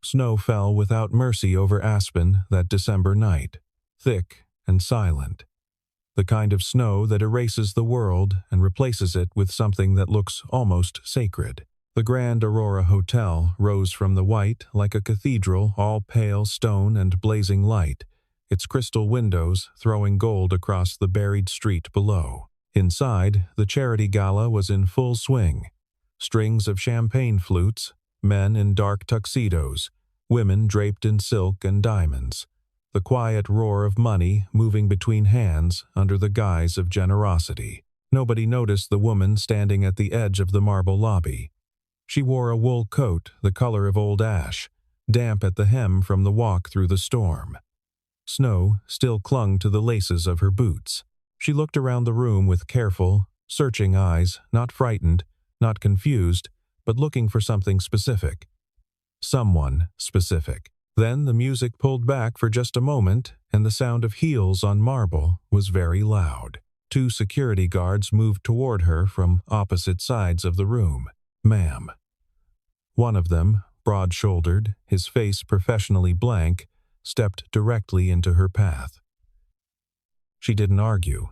Snow fell without mercy over Aspen that December night, thick and silent. The kind of snow that erases the world and replaces it with something that looks almost sacred. The Grand Aurora Hotel rose from the white like a cathedral, all pale stone and blazing light, its crystal windows throwing gold across the buried street below. Inside, the charity gala was in full swing. Strings of champagne flutes, men in dark tuxedos, women draped in silk and diamonds. The quiet roar of money moving between hands under the guise of generosity. Nobody noticed the woman standing at the edge of the marble lobby. She wore a wool coat the color of old ash, damp at the hem from the walk through the storm. Snow still clung to the laces of her boots. She looked around the room with careful, searching eyes, not frightened, not confused, but looking for something specific. Someone specific. Then the music pulled back for just a moment, and the sound of heels on marble was very loud. 2 security guards moved toward her from opposite sides of the room. "Ma'am." One of them, broad-shouldered, his face professionally blank, stepped directly into her path. She didn't argue.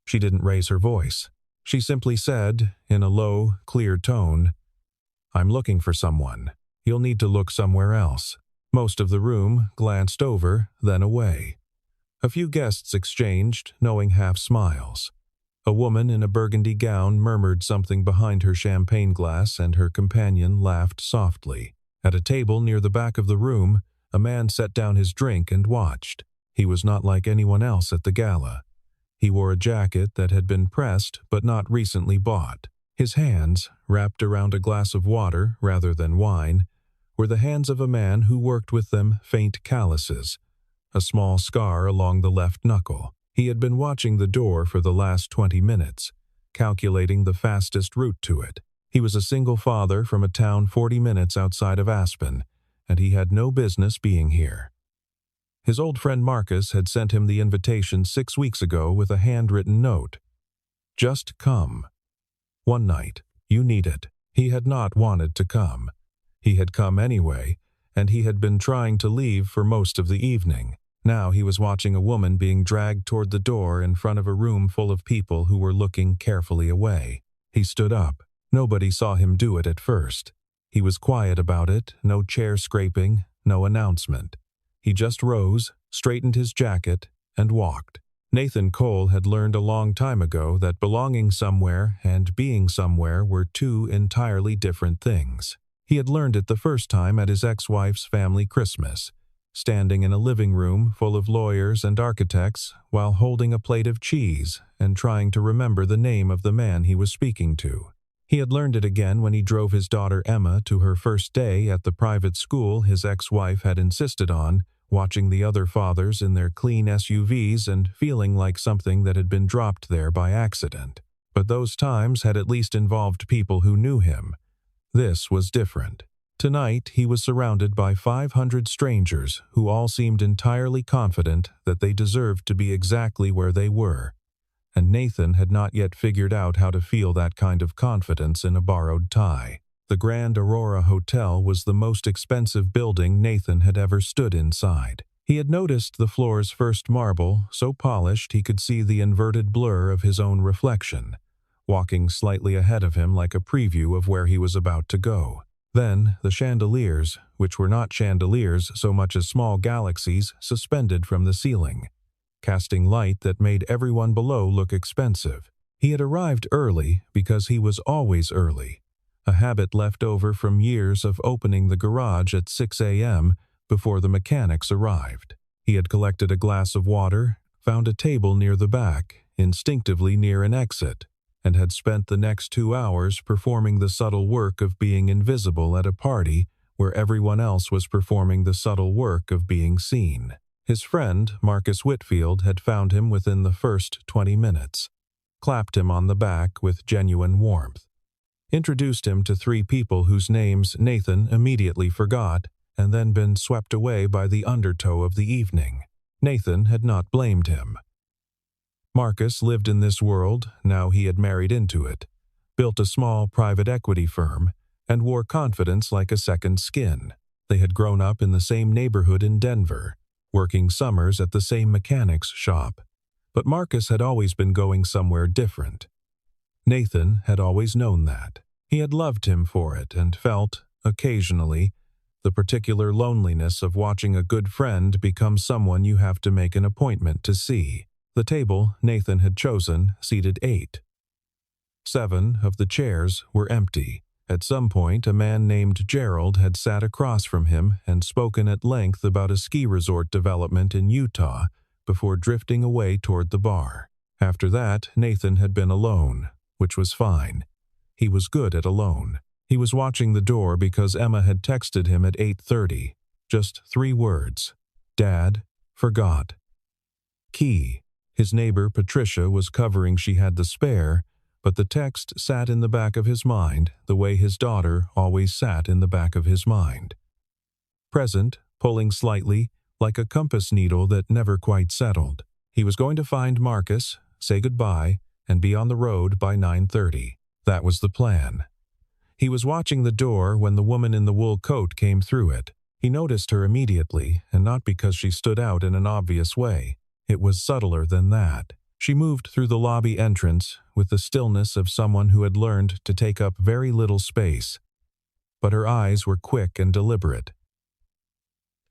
She didn't raise her voice. She simply said, in a low, clear tone, "I'm looking for someone. You'll need to look somewhere else." Most of the room glanced over, then away. A few guests exchanged knowing half smiles. A woman in a burgundy gown murmured something behind her champagne glass, and her companion laughed softly. At a table near the back of the room, a man set down his drink and watched. He was not like anyone else at the gala. He wore a jacket that had been pressed but not recently bought. His hands, wrapped around a glass of water rather than wine, were the hands of a man who worked with them faint calluses, a small scar along the left knuckle. He had been watching the door for the last 20 minutes, calculating the fastest route to it. He was a single father from a town 40 minutes outside of Aspen, and he had no business being here. His old friend Marcus had sent him the invitation 6 weeks ago with a handwritten note. "Just come." One night. You need it. He had not wanted to come. He had come anyway, and he had been trying to leave for most of the evening. Now he was watching a woman being dragged toward the door in front of a room full of people who were looking carefully away. He stood up. Nobody saw him do it at first. He was quiet about it, no chair scraping, no announcement. He just rose, straightened his jacket, and walked. Nathan Cole had learned a long time ago that belonging somewhere and being somewhere were 2 entirely different things. He had learned it the first time at his ex-wife's family Christmas, standing in a living room full of lawyers and architects while holding a plate of cheese and trying to remember the name of the man he was speaking to. He had learned it again when he drove his daughter Emma to her first day at the private school his ex-wife had insisted on, watching the other fathers in their clean SUVs and feeling like something that had been dropped there by accident. But those times had at least involved people who knew him. This was different. Tonight, he was surrounded by 500 strangers who all seemed entirely confident that they deserved to be exactly where they were. And Nathan had not yet figured out how to feel that kind of confidence in a borrowed tie. The Grand Aurora Hotel was the most expensive building Nathan had ever stood inside. He had noticed the floor's first marble, so polished he could see the inverted blur of his own reflection, walking slightly ahead of him like a preview of where he was about to go. Then the chandeliers, which were not chandeliers so much as small galaxies, suspended from the ceiling, casting light that made everyone below look expensive. He had arrived early because he was always early, a habit left over from years of opening the garage at 6 a.m. before the mechanics arrived. He had collected a glass of water, found a table near the back, instinctively near an exit, and had spent the next 2 hours performing the subtle work of being invisible at a party where everyone else was performing the subtle work of being seen. His friend, Marcus Whitfield, had found him within the first 20 minutes, clapped him on the back with genuine warmth, introduced him to 3 people whose names Nathan immediately forgot, and then been swept away by the undertow of the evening. Nathan had not blamed him. Marcus lived in this world, now he had married into it, built a small private equity firm, and wore confidence like a second skin. They had grown up in the same neighborhood in Denver, working summers at the same mechanics shop. But Marcus had always been going somewhere different. Nathan had always known that. He had loved him for it and felt, occasionally, the particular loneliness of watching a good friend become someone you have to make an appointment to see. The table Nathan had chosen seated 8. 7 of the chairs were empty. At some point, a man named Gerald had sat across from him and spoken at length about a ski resort development in Utah before drifting away toward the bar. After that, Nathan had been alone, which was fine. He was good at alone. He was watching the door because Emma had texted him at 8:30. Just 3 words. Dad, forgot. Key. His neighbor Patricia was covering she had the spare, but the text sat in the back of his mind the way his daughter always sat in the back of his mind. Present, pulling slightly, like a compass needle that never quite settled. He was going to find Marcus, say goodbye, and be on the road by 9:30. That was the plan. He was watching the door when the woman in the wool coat came through it. He noticed her immediately, and not because she stood out in an obvious way. It was subtler than that. She moved through the lobby entrance with the stillness of someone who had learned to take up very little space. But her eyes were quick and deliberate.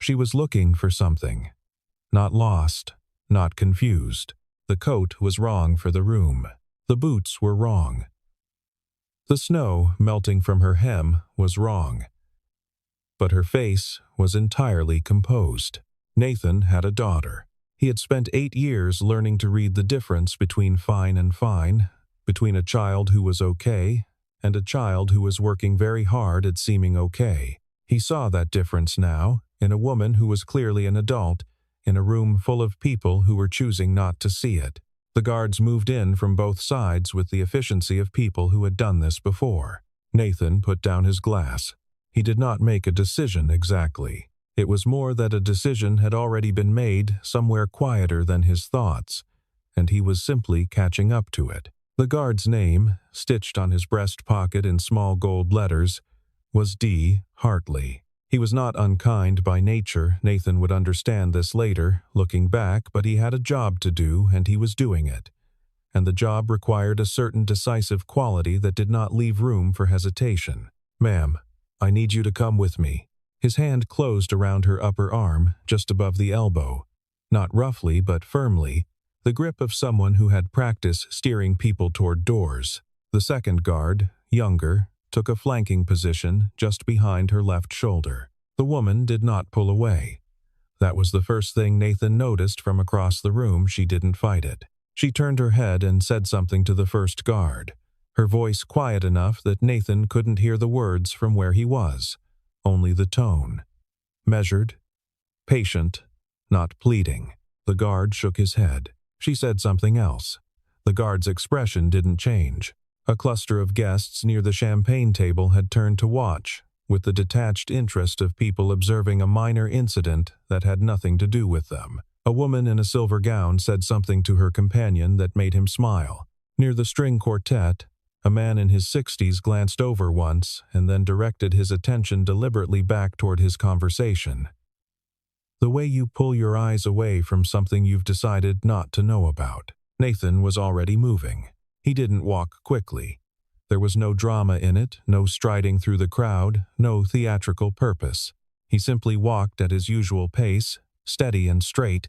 She was looking for something. Not lost, not confused. The coat was wrong for the room. The boots were wrong. The snow melting from her hem was wrong. But her face was entirely composed. Nathan had a daughter. He had spent 8 years learning to read the difference between fine and fine, between a child who was okay and a child who was working very hard at seeming okay. He saw that difference now, in a woman who was clearly an adult, in a room full of people who were choosing not to see it. The guards moved in from both sides with the efficiency of people who had done this before. Nathan put down his glass. He did not make a decision exactly. It was more that a decision had already been made somewhere quieter than his thoughts, and he was simply catching up to it. The guard's name, stitched on his breast pocket in small gold letters, was D. Hartley. He was not unkind by nature. Nathan would understand this later, looking back, but he had a job to do, and he was doing it. And the job required a certain decisive quality that did not leave room for hesitation. "Ma'am, I need you to come with me." His hand closed around her upper arm, just above the elbow. Not roughly, but firmly, the grip of someone who had practice steering people toward doors. The second guard, younger, took a flanking position just behind her left shoulder. The woman did not pull away. That was the first thing Nathan noticed from across the room. She didn't fight it. She turned her head and said something to the first guard, her voice quiet enough that Nathan couldn't hear the words from where he was, only the tone. Measured, patient, not pleading. The guard shook his head. She said something else. The guard's expression didn't change. A cluster of guests near the champagne table had turned to watch, with the detached interest of people observing a minor incident that had nothing to do with them. A woman in a silver gown said something to her companion that made him smile. Near the string quartet, a man in his 60s glanced over once and then directed his attention deliberately back toward his conversation. The way you pull your eyes away from something you've decided not to know about. Nathan was already moving. He didn't walk quickly. There was no drama in it, no striding through the crowd, no theatrical purpose. He simply walked at his usual pace, steady and straight,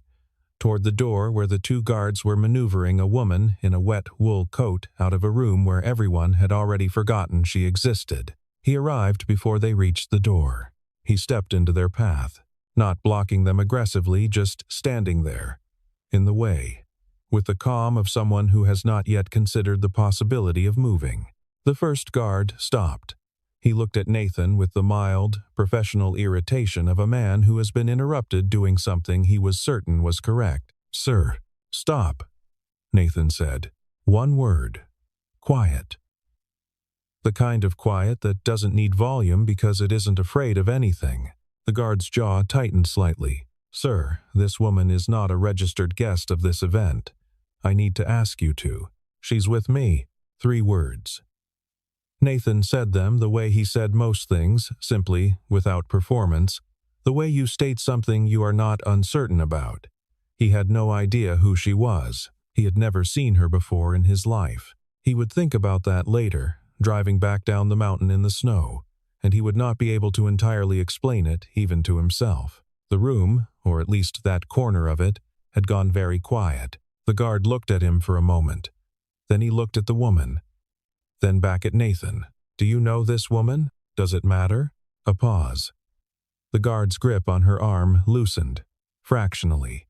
toward the door where the 2 guards were maneuvering a woman in a wet wool coat out of a room where everyone had already forgotten she existed. He arrived before they reached the door. He stepped into their path, not blocking them aggressively, just standing there, in the way, with the calm of someone who has not yet considered the possibility of moving. The first guard stopped. He looked at Nathan with the mild, professional irritation of a man who has been interrupted doing something he was certain was correct. "Sir, stop," Nathan said. One word. Quiet. The kind of quiet that doesn't need volume because it isn't afraid of anything. The guard's jaw tightened slightly. "Sir, this woman is not a registered guest of this event. I need to ask you to. She's with me." 3 words. Nathan said them the way he said most things, simply, without performance, the way you state something you are not uncertain about. He had no idea who she was. He had never seen her before in his life. He would think about that later, driving back down the mountain in the snow, and he would not be able to entirely explain it even to himself. The room, or at least that corner of it, had gone very quiet. The guard looked at him for a moment. Then he looked at the woman. Then back at Nathan. "Do you know this woman? Does it matter?" A pause. The guard's grip on her arm loosened, fractionally.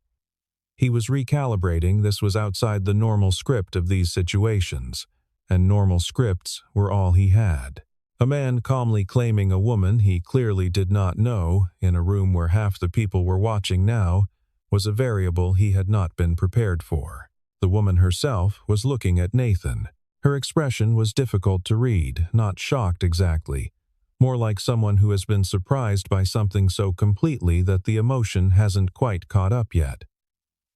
He was recalibrating. This was outside the normal script of these situations, and normal scripts were all he had. A man calmly claiming a woman he clearly did not know, in a room where half the people were watching now, was a variable he had not been prepared for. The woman herself was looking at Nathan. Her expression was difficult to read, not shocked exactly, more like someone who has been surprised by something so completely that the emotion hasn't quite caught up yet.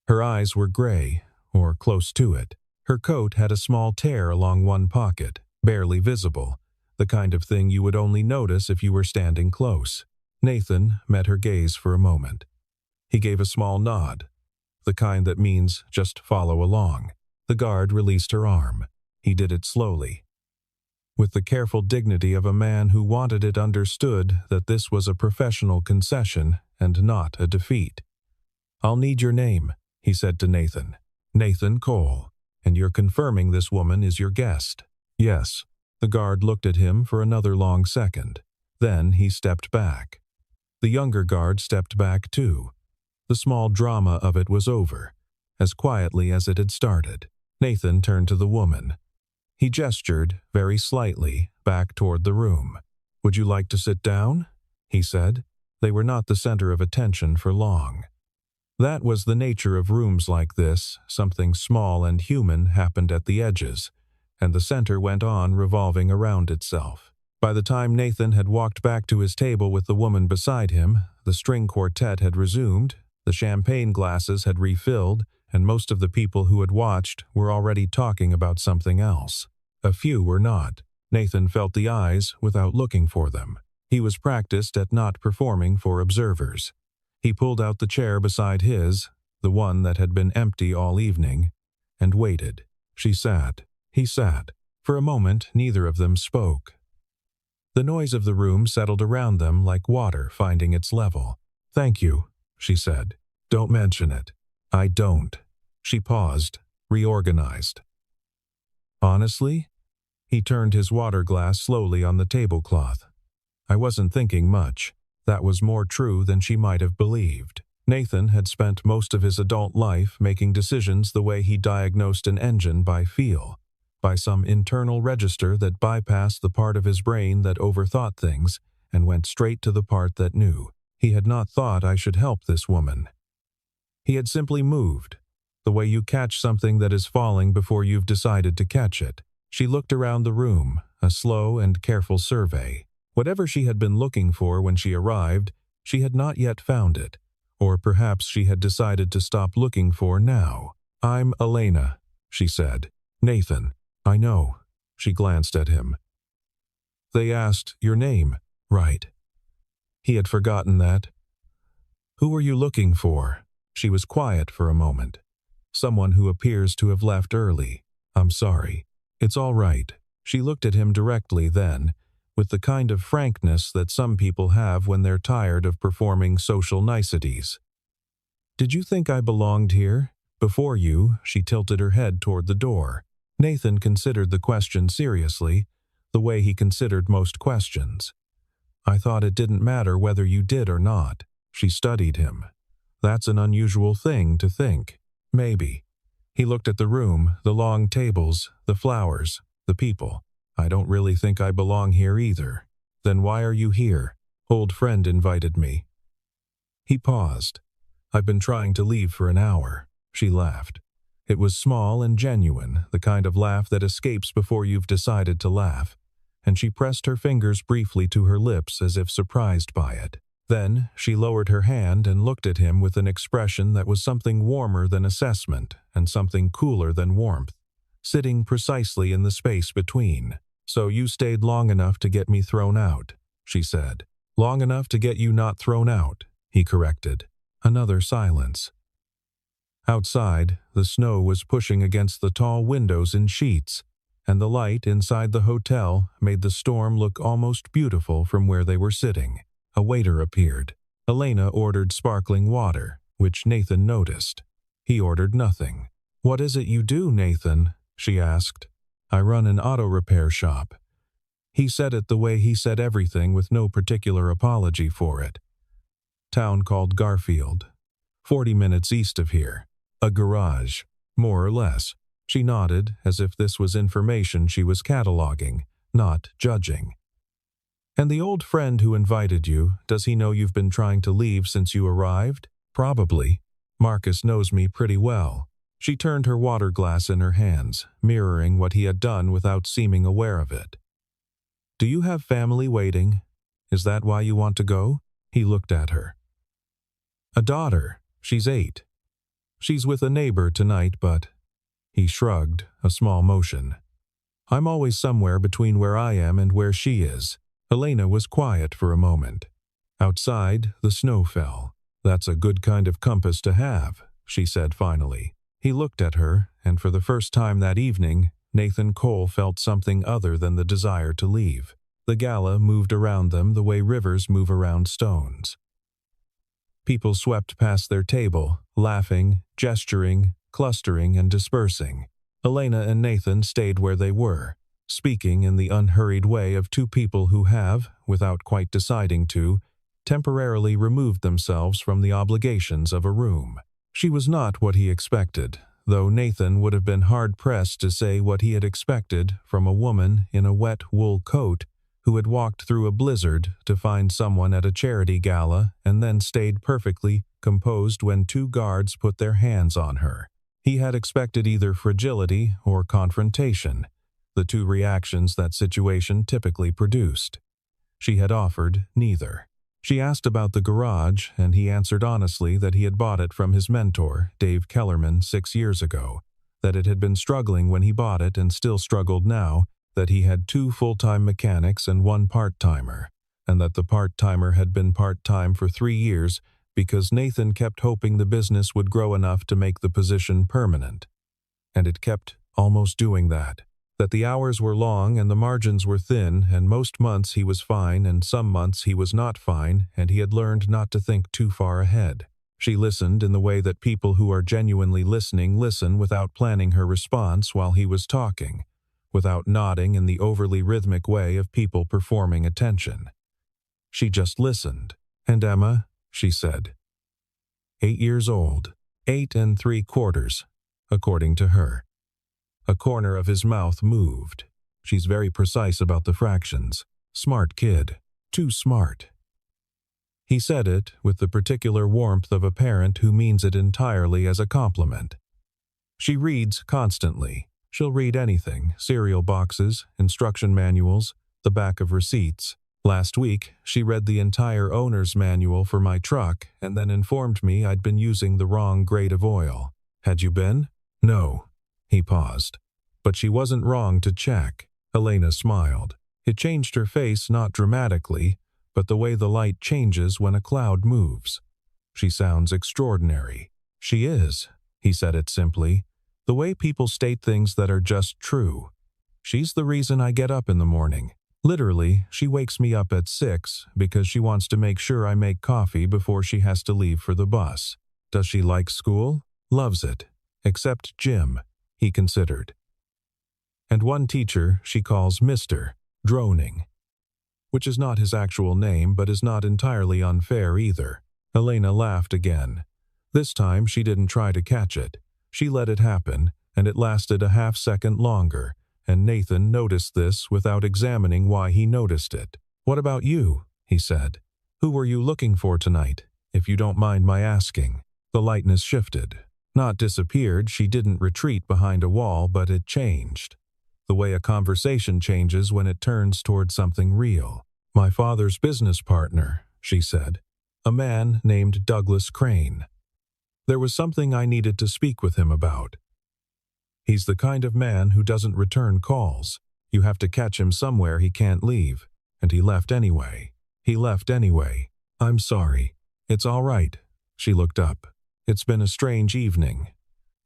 Her eyes were gray, or close to it. Her coat had a small tear along one pocket, barely visible, the kind of thing you would only notice if you were standing close. Nathan met her gaze for a moment. He gave a small nod, the kind that means just follow along. The guard released her arm. He did it slowly, with the careful dignity of a man who wanted it understood that this was a professional concession and not a defeat. "I'll need your name," he said to Nathan. "Nathan Cole. And you're confirming this woman is your guest?" "Yes." The guard looked at him for another long second. Then he stepped back. The younger guard stepped back too. The small drama of it was over, as quietly as it had started. Nathan turned to the woman. He gestured, very slightly, back toward the room. "Would you like to sit down?" he said. They were not the center of attention for long. That was the nature of rooms like this. Something small and human happened at the edges, and the center went on revolving around itself. By the time Nathan had walked back to his table with the woman beside him, the string quartet had resumed, the champagne glasses had refilled, and most of the people who had watched were already talking about something else. A few were not. Nathan felt the eyes without looking for them. He was practiced at not performing for observers. He pulled out the chair beside his, the one that had been empty all evening, and waited. She sat. He sat. For a moment, neither of them spoke. The noise of the room settled around them like water finding its level. "Thank you," she said. "Don't mention it." "I don't." She paused, reorganized. "Honestly?" He turned his water glass slowly on the tablecloth. "I wasn't thinking much." That was more true than she might have believed. Nathan had spent most of his adult life making decisions the way he diagnosed an engine by feel, by some internal register that bypassed the part of his brain that overthought things and went straight to the part that knew. He had not thought I should help this woman. He had simply moved, the way you catch something that is falling before you've decided to catch it. She looked around the room, a slow and careful survey. Whatever she had been looking for when she arrived, she had not yet found it, or perhaps she had decided to stop looking for now. "I'm Elena," she said. "Nathan." "I know." She glanced at him. "They asked your name, right?" He had forgotten that. "Who were you looking for?" She was quiet for a moment. "Someone who appears to have left early. I'm sorry." "It's all right." She looked at him directly then, with the kind of frankness that some people have when they're tired of performing social niceties. "Did you think I belonged here? Before you?" She tilted her head toward the door. Nathan considered the question seriously, the way he considered most questions. "I thought it didn't matter whether you did or not." She studied him. "That's an unusual thing to think." "Maybe." He looked at the room, the long tables, the flowers, the people. "I don't really think I belong here either." "Then why are you here?" "Old friend invited me." He paused. "I've been trying to leave for an hour." She laughed. It was small and genuine, the kind of laugh that escapes before you've decided to laugh, and she pressed her fingers briefly to her lips as if surprised by it. Then she lowered her hand and looked at him with an expression that was something warmer than assessment and something cooler than warmth, sitting precisely in the space between. "So you stayed long enough to get me thrown out," she said. "Long enough to get you not thrown out," he corrected. Another silence. Outside, the snow was pushing against the tall windows in sheets, and the light inside the hotel made the storm look almost beautiful from where they were sitting. A waiter appeared. Elena ordered sparkling water, which Nathan noticed. He ordered nothing. "What is it you do, Nathan?" she asked. "I run an auto repair shop." He said it the way he said everything, with no particular apology for it. "Town called Garfield. 40 minutes east of here. A garage, more or less." She nodded, as if this was information she was cataloging, not judging. "And the old friend who invited you, does he know you've been trying to leave since you arrived?" "Probably. Marcus knows me pretty well." She turned her water glass in her hands, mirroring what he had done without seeming aware of it. "Do you have family waiting? Is that why you want to go?" He looked at her. "A daughter. She's 8. She's with a neighbor tonight, but—" He shrugged, a small motion. "I'm always somewhere between where I am and where she is." Elena was quiet for a moment. Outside, the snow fell. "That's a good kind of compass to have," she said finally. He looked at her, and for the first time that evening, Nathan Cole felt something other than the desire to leave. The gala moved around them the way rivers move around stones. People swept past their table, laughing, gesturing, clustering, and dispersing. Elena and Nathan stayed where they were, speaking in the unhurried way of two people who have, without quite deciding to, temporarily removed themselves from the obligations of a room. She was not what he expected, though Nathan would have been hard-pressed to say what he had expected from a woman in a wet wool coat who had walked through a blizzard to find someone at a charity gala and then stayed perfectly composed when 2 guards put their hands on her. He had expected either fragility or confrontation, the 2 reactions that situation typically produced. She had offered neither. She asked about the garage, and he answered honestly that he had bought it from his mentor, Dave Kellerman, 6 years ago, that it had been struggling when he bought it and still struggled now, that he had 2 full-time mechanics and 1 part-timer, and that the part-timer had been part-time for 3 years because Nathan kept hoping the business would grow enough to make the position permanent. And it kept almost doing that. That the hours were long and the margins were thin, and most months he was fine and some months he was not fine, and he had learned not to think too far ahead. She listened in the way that people who are genuinely listening listen, without planning her response while he was talking, without nodding in the overly rhythmic way of people performing attention. She just listened. "And Emma?" she said. 8 years old. 8 3/4, according to her. A corner of his mouth moved. "She's very precise about the fractions. Smart kid. Too smart." He said it with the particular warmth of a parent who means it entirely as a compliment. "She reads constantly. She'll read anything: cereal boxes, instruction manuals, the back of receipts. Last week, she read the entire owner's manual for my truck and then informed me I'd been using the wrong grade of oil." "Had you been?" "No." He paused. "But she wasn't wrong to check." Elena smiled. It changed her face, not dramatically, but the way the light changes when a cloud moves. "She sounds extraordinary." "She is." He said it simply. "The way people state things that are just true. She's the reason I get up in the morning. Literally, she wakes me up at 6 because she wants to make sure I make coffee before she has to leave for the bus." "Does she like school?" "Loves it. Except Jim," he considered. "And one teacher she calls Mr. Droning, which is not his actual name but is not entirely unfair either." Elena laughed again. This time she didn't try to catch it. She let it happen, and it lasted a half-second longer, and Nathan noticed this without examining why he noticed it. "What about you?" he said. "Who were you looking for tonight, if you don't mind my asking?" The lightness shifted. Not disappeared, she didn't retreat behind a wall, but it changed. The way a conversation changes when it turns toward something real. "My father's business partner," she said. "A man named Douglas Crane. There was something I needed to speak with him about. He's the kind of man who doesn't return calls. You have to catch him somewhere he can't leave. And he left anyway. He left anyway. I'm sorry. It's all right. She looked up. It's been a strange evening,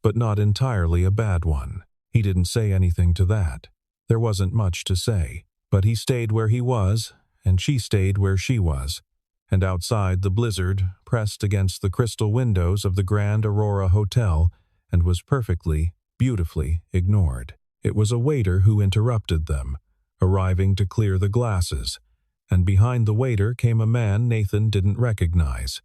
but not entirely a bad one. He didn't say anything to that. There wasn't much to say, but he stayed where he was, and she stayed where she was. And outside the blizzard pressed against the crystal windows of the Grand Aurora Hotel and was perfectly, beautifully ignored. It was a waiter who interrupted them, arriving to clear the glasses, and behind the waiter came a man Nathan didn't recognize.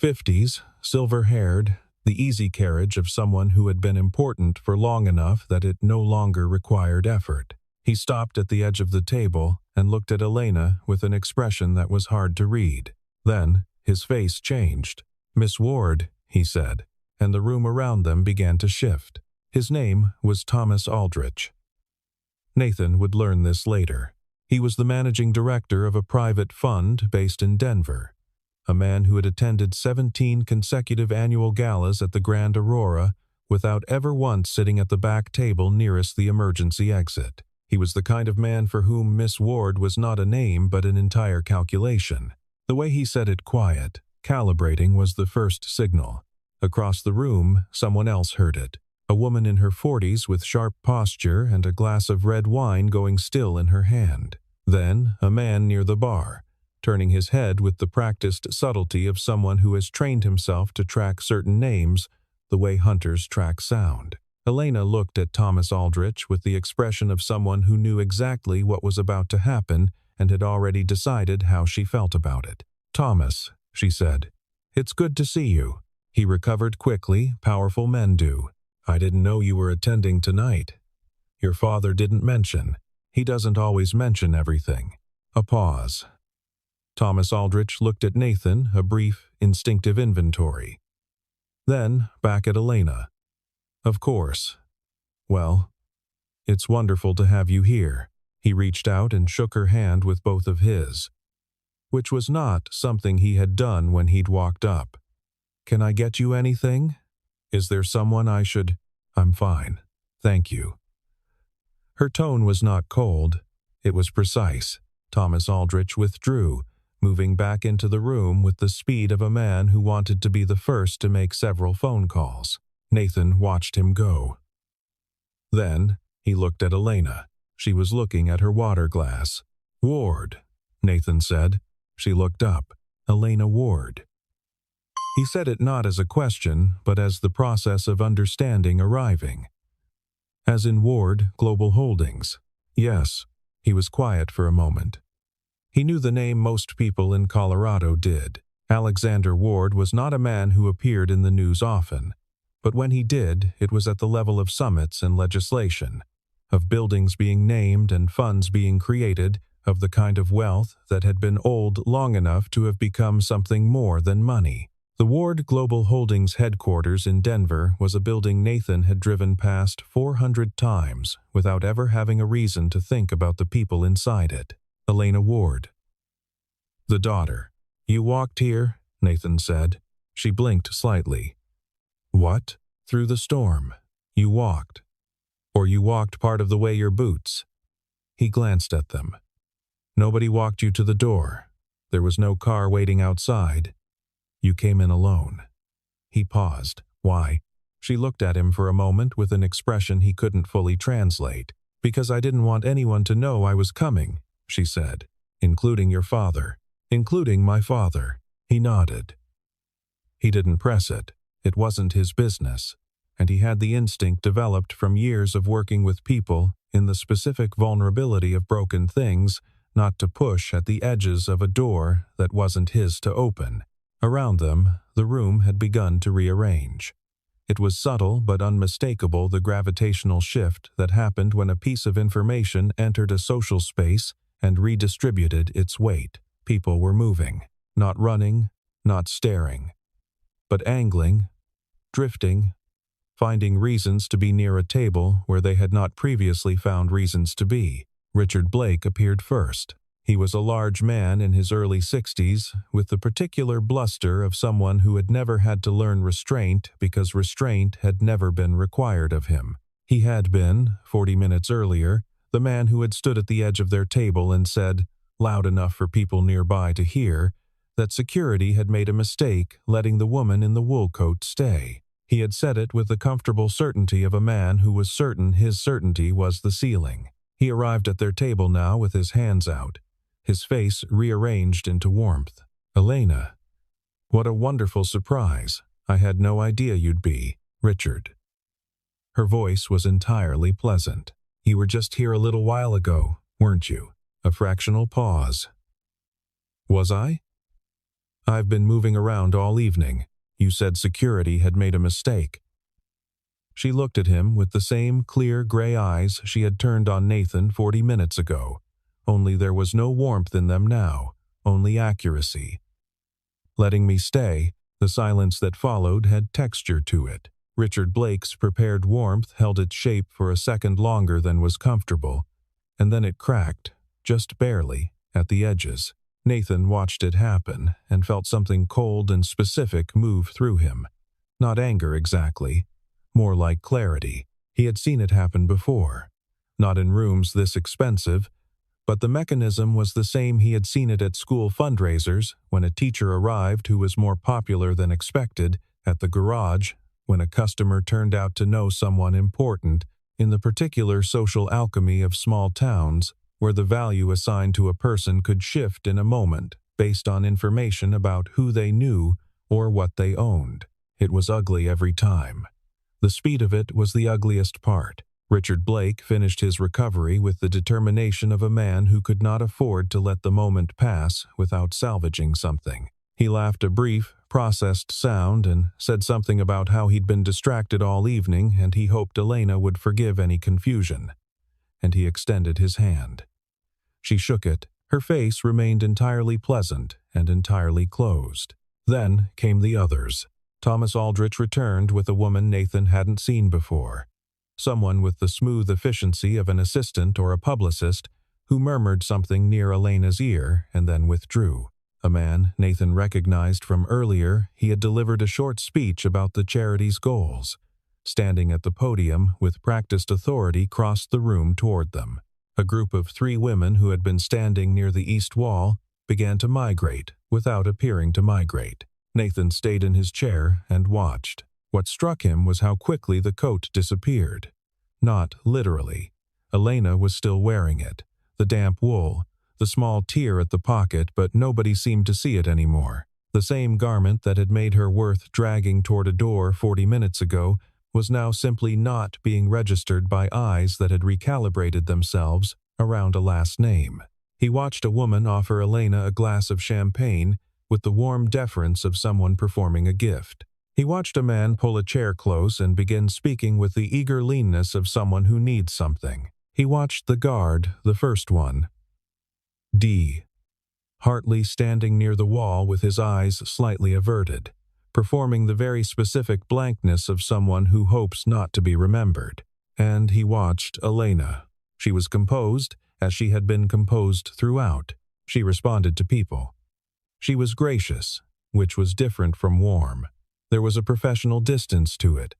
50s, silver-haired, the easy carriage of someone who had been important for long enough that it no longer required effort. He stopped at the edge of the table and looked at Elena with an expression that was hard to read. Then, his face changed. "Miss Ward," he said, and the room around them began to shift. His name was Thomas Aldrich. Nathan would learn this later. He was the managing director of a private fund based in Denver, a man who had attended 17 consecutive annual galas at the Grand Aurora without ever once sitting at the back table nearest the emergency exit. He was the kind of man for whom Miss Ward was not a name but an entire calculation. The way he said it quiet, calibrating, was the first signal. Across the room, someone else heard it. A woman in her 40s with sharp posture and a glass of red wine going still in her hand. Then, a man near the bar, turning his head with the practiced subtlety of someone who has trained himself to track certain names the way hunters track sound. Elena looked at Thomas Aldrich with the expression of someone who knew exactly what was about to happen and had already decided how she felt about it. "Thomas," she said, "it's good to see you." He recovered quickly, powerful men do. "I didn't know you were attending tonight. Your father didn't mention. He doesn't always mention everything." A pause. Thomas Aldrich looked at Nathan, a brief, instinctive inventory. Then back at Elena. "Of course. Well, it's wonderful to have you here." He reached out and shook her hand with both of his, which was not something he had done when he'd walked up. "Can I get you anything? Is there someone I should—" "I'm fine. Thank you." Her tone was not cold. It was precise. Thomas Aldrich withdrew, moving back into the room with the speed of a man who wanted to be the first to make several phone calls. Nathan watched him go. Then, he looked at Elena. She was looking at her water glass. "Ward," Nathan said. She looked up. "Elena Ward." He said it not as a question, but as the process of understanding arriving. "As in Ward Global Holdings." "Yes." He was quiet for a moment. He knew the name most people in Colorado did. Alexander Ward was not a man who appeared in the news often, but when he did, it was at the level of summits and legislation, of buildings being named and funds being created, of the kind of wealth that had been old long enough to have become something more than money. The Ward Global Holdings headquarters in Denver was a building Nathan had driven past 400 times without ever having a reason to think about the people inside it. Elena Ward. The daughter. "You walked here?" Nathan said. She blinked slightly. "What?" "Through the storm. You walked. Or you walked part of the way your boots." He glanced at them. "Nobody walked you to the door. There was no car waiting outside. You came in alone." He paused. "Why?" She looked at him for a moment with an expression he couldn't fully translate. "Because I didn't want anyone to know I was coming," she said. "Including your father." "Including my father." He nodded. He didn't press it. It wasn't his business, and he had the instinct developed from years of working with people in the specific vulnerability of broken things not to push at the edges of a door that wasn't his to open. Around them, the room had begun to rearrange. It was subtle but unmistakable, the gravitational shift that happened when a piece of information entered a social space and redistributed its weight. People were moving, not running, not staring, but angling, drifting, finding reasons to be near a table where they had not previously found reasons to be. Richard Blake appeared first. He was a large man in his early 60s, with the particular bluster of someone who had never had to learn restraint because restraint had never been required of him. He had been, 40 minutes earlier, the man who had stood at the edge of their table and said, loud enough for people nearby to hear, that security had made a mistake letting the woman in the wool coat stay. He had said it with the comfortable certainty of a man who was certain his certainty was the ceiling. He arrived at their table now with his hands out, his face rearranged into warmth. "Elena, what a wonderful surprise. I had no idea you'd be. Richard." Her voice was entirely pleasant. "You were just here a little while ago, weren't you?" A fractional pause. "Was I? I've been moving around all evening. You said security had made a mistake." She looked at him with the same clear gray eyes she had turned on Nathan 40 minutes ago, only there was no warmth in them now, only accuracy. "Letting me stay," the silence that followed had texture to it. Richard Blake's prepared warmth held its shape for a second longer than was comfortable, and then it cracked, just barely, at the edges. Nathan watched it happen and felt something cold and specific move through him. Not anger exactly, more like clarity. He had seen it happen before. Not in rooms this expensive, but the mechanism was the same he had seen it at school fundraisers when a teacher arrived who was more popular than expected, at the garage when a customer turned out to know someone important, in the particular social alchemy of small towns, where the value assigned to a person could shift in a moment based on information about who they knew or what they owned. It was ugly every time. The speed of it was the ugliest part. Richard Blake finished his recovery with the determination of a man who could not afford to let the moment pass without salvaging something. He laughed a brief, processed sound and said something about how he'd been distracted all evening and he hoped Elena would forgive any confusion. And he extended his hand. She shook it. Her face remained entirely pleasant and entirely closed. Then came the others. Thomas Aldrich returned with a woman Nathan hadn't seen before. Someone with the smooth efficiency of an assistant or a publicist who murmured something near Elena's ear and then withdrew. A man Nathan recognized from earlier, he had delivered a short speech about the charity's goals. Standing at the podium with practiced authority crossed the room toward them. A group of 3 women who had been standing near the east wall began to migrate without appearing to migrate. Nathan stayed in his chair and watched. What struck him was how quickly the coat disappeared. Not literally. Elena was still wearing it. The damp wool, the small tear at the pocket, but nobody seemed to see it anymore. The same garment that had made her worth dragging toward a door 40 minutes ago was now simply not being registered by eyes that had recalibrated themselves around a last name. He watched a woman offer Elena a glass of champagne with the warm deference of someone performing a gift. He watched a man pull a chair close and begin speaking with the eager leanness of someone who needs something. He watched the guard, the first one, D. Hartley, standing near the wall with his eyes slightly averted, performing the very specific blankness of someone who hopes not to be remembered. And he watched Elena. She was composed, as she had been composed throughout. She responded to people. She was gracious, which was different from warm. There was a professional distance to it,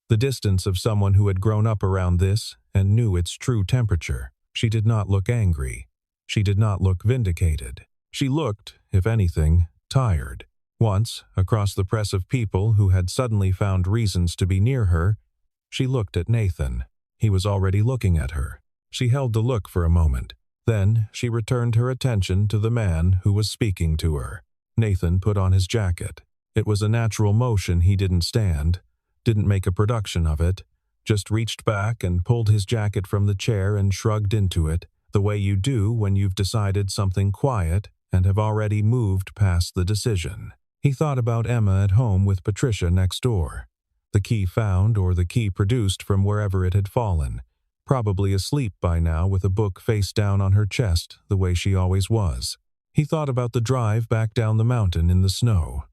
the distance of someone who had grown up around this and knew its true temperature. She did not look angry. She did not look vindicated. She looked, if anything, tired. Once, across the press of people who had suddenly found reasons to be near her, she looked at Nathan. He was already looking at her. She held the look for a moment. Then she returned her attention to the man who was speaking to her. Nathan put on his jacket. It was a natural motion he didn't stand, didn't make a production of it, just reached back and pulled his jacket from the chair and shrugged into it, the way you do when you've decided something quiet and have already moved past the decision. He thought about Emma at home with Patricia next door. The key found or the key produced from wherever it had fallen, probably asleep by now with a book face down on her chest the way she always was. He thought about the drive back down the mountain in the snow,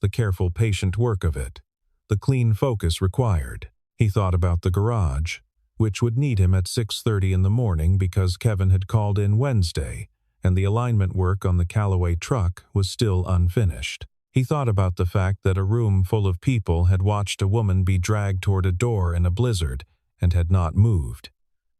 the careful, patient work of it, the clean focus required. He thought about the garage, which would need him at 6:30 in the morning because Kevin had called in Wednesday, and the alignment work on the Callaway truck was still unfinished. He thought about the fact that a room full of people had watched a woman be dragged toward a door in a blizzard and had not moved.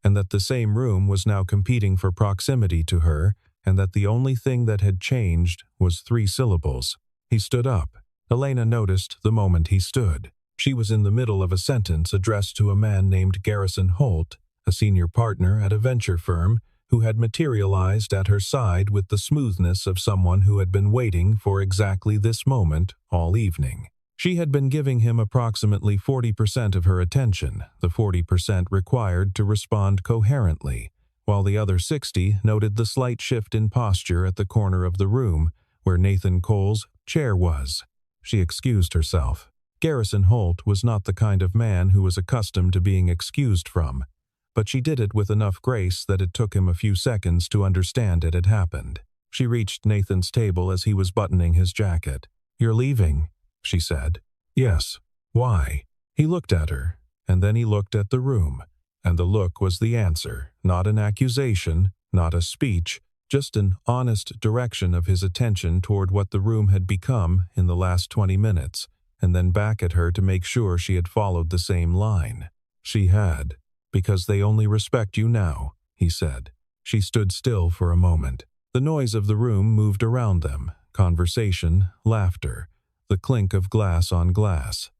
and that the same room was now competing for proximity to her, and that the only thing that had changed was 3 syllables. He stood up. Elena noticed the moment he stood. She was in the middle of a sentence addressed to a man named Garrison Holt, a senior partner at a venture firm, who had materialized at her side with the smoothness of someone who had been waiting for exactly this moment all evening. She had been giving him approximately 40% of her attention, the 40% required to respond coherently, while the other 60 noted the slight shift in posture at the corner of the room where Nathan Cole's chair was. She excused herself. Garrison Holt was not the kind of man who was accustomed to being excused from, but she did it with enough grace that it took him a few seconds to understand it had happened. She reached Nathan's table as he was buttoning his jacket. "You're leaving," she said. "Yes. Why?" He looked at her, and then he looked at the room, and the look was the answer, not an accusation, not a speech, just an honest direction of his attention toward what the room had become in the last 20 minutes, and then back at her to make sure she had followed the same line. She had. "Because they only respect you now," he said. She stood still for a moment. The noise of the room moved around them, conversation, laughter, the clink of glass on glass.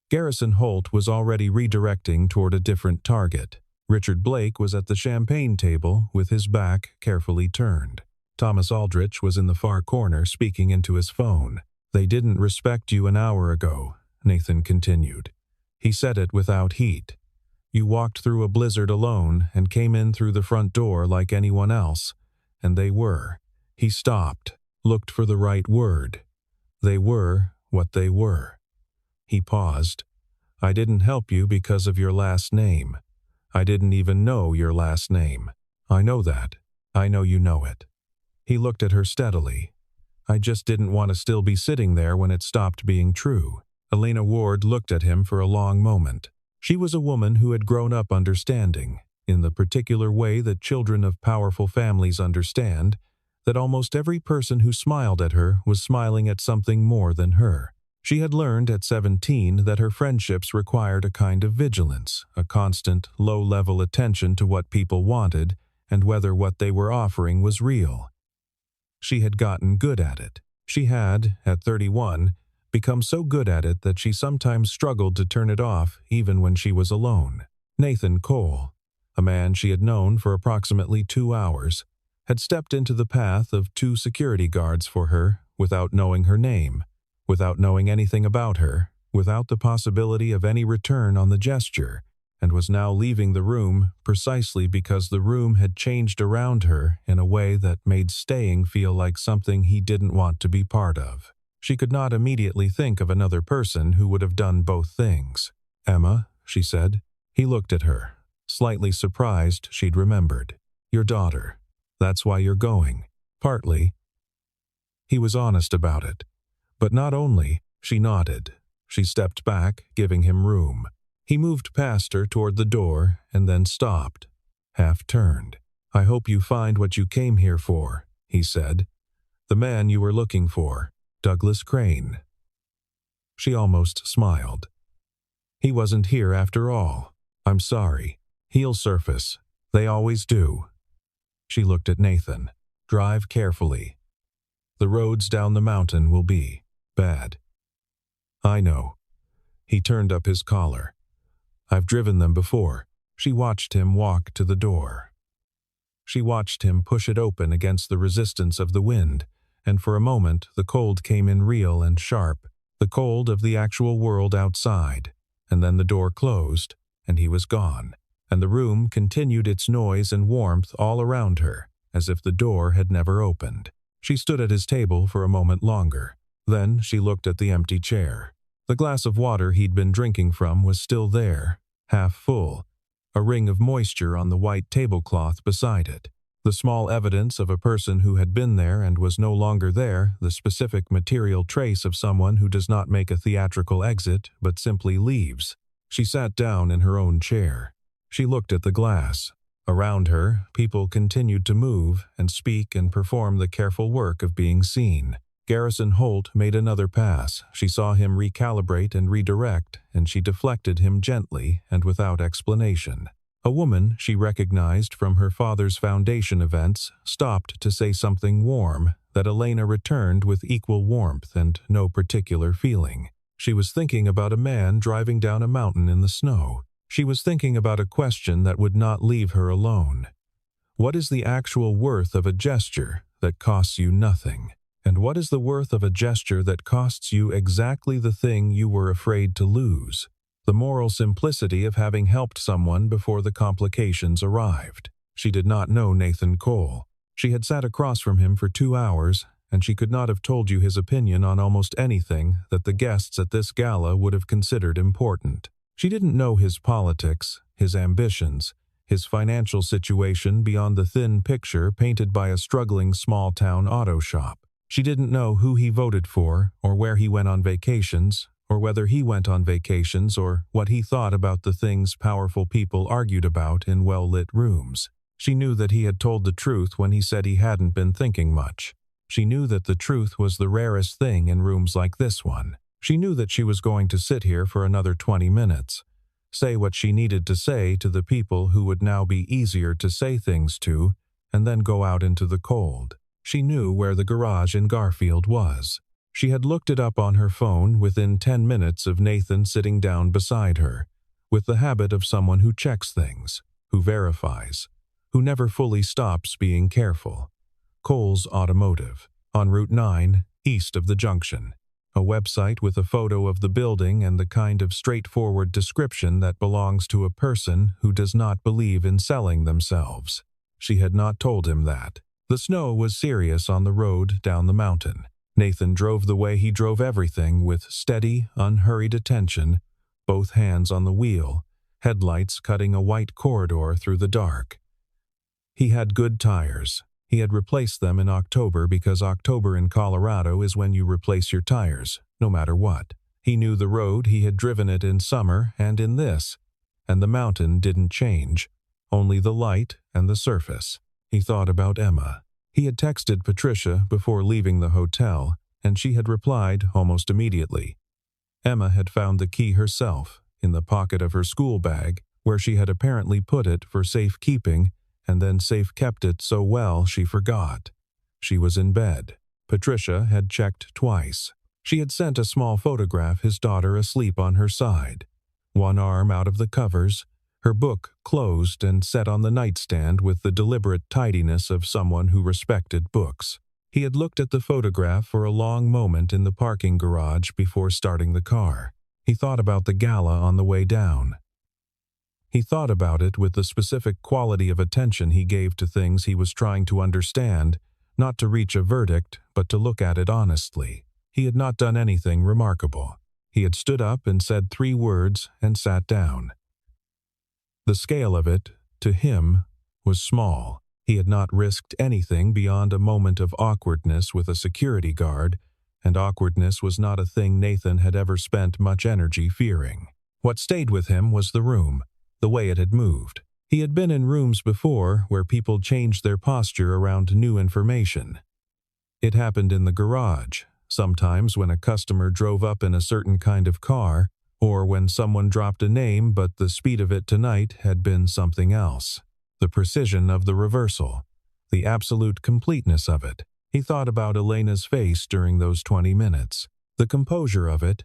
Garrison Holt was already redirecting toward a different target. Richard Blake was at the champagne table with his back carefully turned. Thomas Aldrich was in the far corner speaking into his phone. "They didn't respect you an hour ago," Nathan continued. He said it without heat. "You walked through a blizzard alone and came in through the front door like anyone else, and they were." He stopped, looked for the right word. "They were what they were." He paused. "I didn't help you because of your last name. I didn't even know your last name. I know that. I know you know it." He looked at her steadily. "I just didn't want to still be sitting there when it stopped being true." Elena Ward looked at him for a long moment. She was a woman who had grown up understanding, in the particular way that children of powerful families understand, that almost every person who smiled at her was smiling at something more than her. She had learned at 17 that her friendships required a kind of vigilance, a constant, low-level attention to what people wanted and whether what they were offering was real. She had gotten good at it. She had, at 31, become so good at it that she sometimes struggled to turn it off even when she was alone. Nathan Cole, a man she had known for approximately 2 hours, had stepped into the path of 2 security guards for her without knowing her name, without knowing anything about her, without the possibility of any return on the gesture, and was now leaving the room precisely because the room had changed around her in a way that made staying feel like something he didn't want to be part of. She could not immediately think of another person who would have done both things. "Emma," she said. He looked at her, slightly surprised she'd remembered. "Your daughter. That's why you're going." "Partly." He was honest about it. But not only. She nodded. She stepped back, giving him room. He moved past her toward the door and then stopped, half-turned. "I hope you find what you came here for," he said. "The man you were looking for, Douglas Crane." She almost smiled. "He wasn't here after all. I'm sorry. He'll surface. They always do." She looked at Nathan. "Drive carefully. The roads down the mountain will be bad." "I know." He turned up his collar. "I've driven them before." She watched him walk to the door. She watched him push it open against the resistance of the wind, and for a moment the cold came in real and sharp, the cold of the actual world outside, and then the door closed, and he was gone, and the room continued its noise and warmth all around her, as if the door had never opened. She stood at his table for a moment longer. Then she looked at the empty chair. The glass of water he'd been drinking from was still there, half full, a ring of moisture on the white tablecloth beside it. The small evidence of a person who had been there and was no longer there, the specific material trace of someone who does not make a theatrical exit but simply leaves. She sat down in her own chair. She looked at the glass. Around her, people continued to move and speak and perform the careful work of being seen. Garrison Holt made another pass. She saw him recalibrate and redirect, and she deflected him gently and without explanation. A woman she recognized from her father's foundation events stopped to say something warm that Elena returned with equal warmth and no particular feeling. She was thinking about a man driving down a mountain in the snow. She was thinking about a question that would not leave her alone. What is the actual worth of a gesture that costs you nothing? And what is the worth of a gesture that costs you exactly the thing you were afraid to lose? The moral simplicity of having helped someone before the complications arrived. She did not know Nathan Cole. She had sat across from him for 2 hours, and she could not have told you his opinion on almost anything that the guests at this gala would have considered important. She didn't know his politics, his ambitions, his financial situation beyond the thin picture painted by a struggling small-town auto shop. She didn't know who he voted for, or where he went on vacations, or whether he went on vacations, or what he thought about the things powerful people argued about in well-lit rooms. She knew that he had told the truth when he said he hadn't been thinking much. She knew that the truth was the rarest thing in rooms like this one. She knew that she was going to sit here for another 20 minutes, say what she needed to say to the people who would now be easier to say things to, and then go out into the cold. She knew where the garage in Garfield was. She had looked it up on her phone within 10 minutes of Nathan sitting down beside her, with the habit of someone who checks things, who verifies, who never fully stops being careful. Cole's Automotive, on Route 9, east of the junction. A website with a photo of the building and the kind of straightforward description that belongs to a person who does not believe in selling themselves. She had not told him that. The snow was serious on the road down the mountain. Nathan drove the way he drove everything, with steady, unhurried attention, both hands on the wheel, headlights cutting a white corridor through the dark. He had good tires. He had replaced them in October because October in Colorado is when you replace your tires, no matter what. He knew the road, he had driven it in summer and in this, and the mountain didn't change, only the light and the surface. He thought about Emma. He had texted Patricia before leaving the hotel, and she had replied almost immediately. Emma had found the key herself, in the pocket of her school bag, where she had apparently put it for safekeeping, and then safe-kept it so well she forgot. She was in bed. Patricia had checked twice. She had sent a small photograph his daughter asleep on her side, one arm out of the covers, her book closed and set on the nightstand with the deliberate tidiness of someone who respected books. He had looked at the photograph for a long moment in the parking garage before starting the car. He thought about the gala on the way down. He thought about it with the specific quality of attention he gave to things he was trying to understand, not to reach a verdict, but to look at it honestly. He had not done anything remarkable. He had stood up and said 3 words and sat down. The scale of it, to him, was small. He had not risked anything beyond a moment of awkwardness with a security guard, and awkwardness was not a thing Nathan had ever spent much energy fearing. What stayed with him was the room, the way it had moved. He had been in rooms before where people changed their posture around new information. It happened in the garage, sometimes when a customer drove up in a certain kind of car, or when someone dropped a name but the speed of it tonight had been something else. The precision of the reversal, the absolute completeness of it. He thought about Elena's face during those 20 minutes. The composure of it,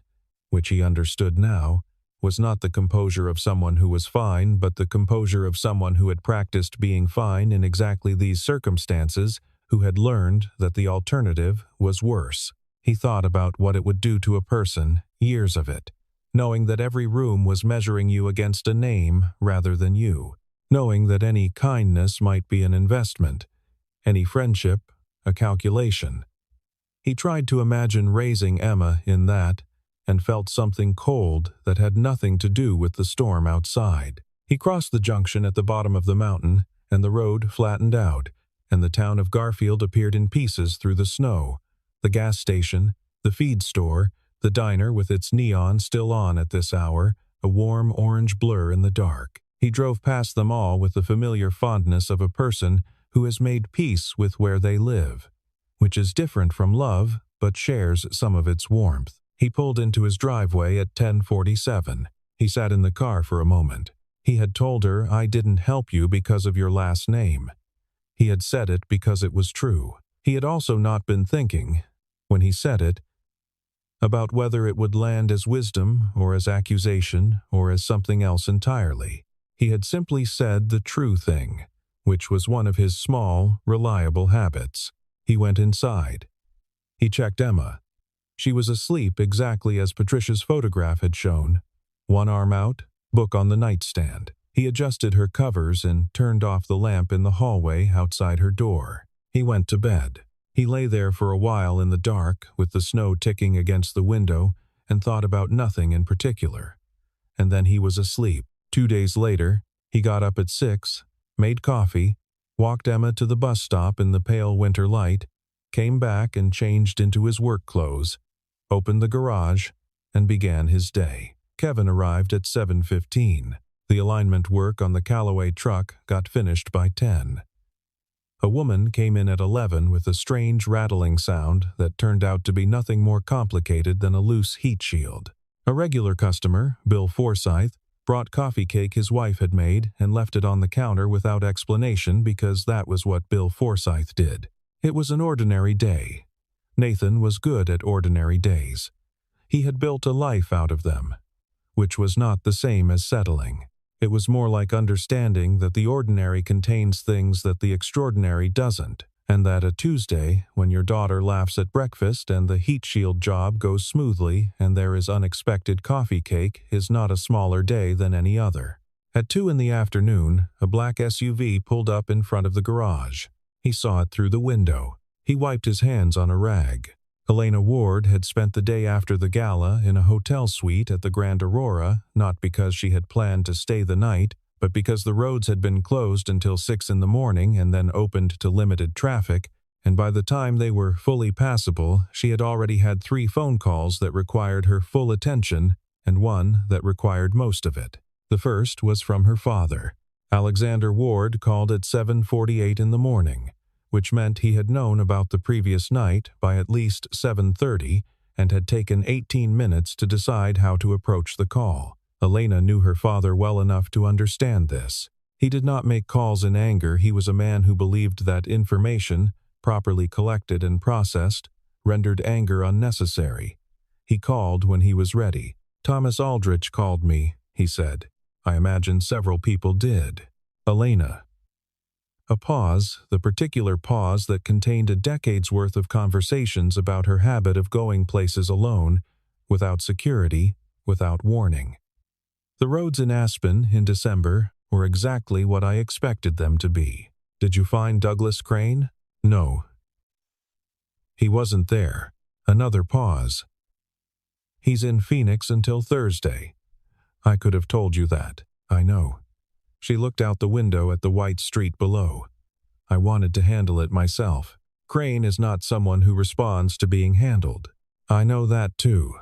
which he understood now, was not the composure of someone who was fine, but the composure of someone who had practiced being fine in exactly these circumstances, who had learned that the alternative was worse. He thought about what it would do to a person, years of it, knowing that every room was measuring you against a name rather than you, knowing that any kindness might be an investment, any friendship a calculation. He tried to imagine raising Emma in that, and felt something cold that had nothing to do with the storm outside. He crossed the junction at the bottom of the mountain, and the road flattened out, and the town of Garfield appeared in pieces through the snow. The gas station, the feed store, the diner with its neon still on at this hour, a warm orange blur in the dark. He drove past them all with the familiar fondness of a person who has made peace with where they live, which is different from love but shares some of its warmth. He pulled into his driveway at 10:47. He sat in the car for a moment. He had told her, "I didn't help you because of your last name." He had said it because it was true. He had also not been thinking, when he said it, about whether it would land as wisdom or as accusation or as something else entirely. He had simply said the true thing, which was one of his small, reliable habits. He went inside. He checked Emma. She was asleep exactly as Patricia's photograph had shown. One arm out, book on the nightstand. He adjusted her covers and turned off the lamp in the hallway outside her door. He went to bed. He lay there for a while in the dark, with the snow ticking against the window, and thought about nothing in particular. And then he was asleep. 2 days later, he got up at 6, made coffee, walked Emma to the bus stop in the pale winter light, came back and changed into his work clothes, opened the garage, and began his day. Kevin arrived at 7:15. The alignment work on the Callaway truck got finished by 10. A woman came in at 11 with a strange rattling sound that turned out to be nothing more complicated than a loose heat shield. A regular customer, Bill Forsyth, brought coffee cake his wife had made and left it on the counter without explanation because that was what Bill Forsyth did. It was an ordinary day. Nathan was good at ordinary days. He had built a life out of them, which was not the same as settling. It was more like understanding that the ordinary contains things that the extraordinary doesn't, and that a Tuesday, when your daughter laughs at breakfast and the heat shield job goes smoothly and there is unexpected coffee cake, is not a smaller day than any other. At 2 in the afternoon, a black SUV pulled up in front of the garage. He saw it through the window. He wiped his hands on a rag. Elena Ward had spent the day after the gala in a hotel suite at the Grand Aurora, not because she had planned to stay the night, but because the roads had been closed until 6 in the morning and then opened to limited traffic, and by the time they were fully passable, she had already had 3 phone calls that required her full attention and 1 that required most of it. The first was from her father. Alexander Ward called at 7:48 in the morning, which meant he had known about the previous night by at least 7:30 and had taken 18 minutes to decide how to approach the call. Elena knew her father well enough to understand this. He did not make calls in anger. He was a man who believed that information, properly collected and processed, rendered anger unnecessary. He called when he was ready. "Thomas Aldrich called me," he said. "I imagine several people did." Elena. A pause, the particular pause that contained a decade's worth of conversations about her habit of going places alone, without security, without warning. The roads in Aspen, in December, were exactly what I expected them to be. "Did you find Douglas Crane?" "No." "He wasn't there." Another pause. "He's in Phoenix until Thursday." "I could have told you that. I know." She looked out the window at the white street below. "I wanted to handle it myself. Crane is not someone who responds to being handled." "I know that too."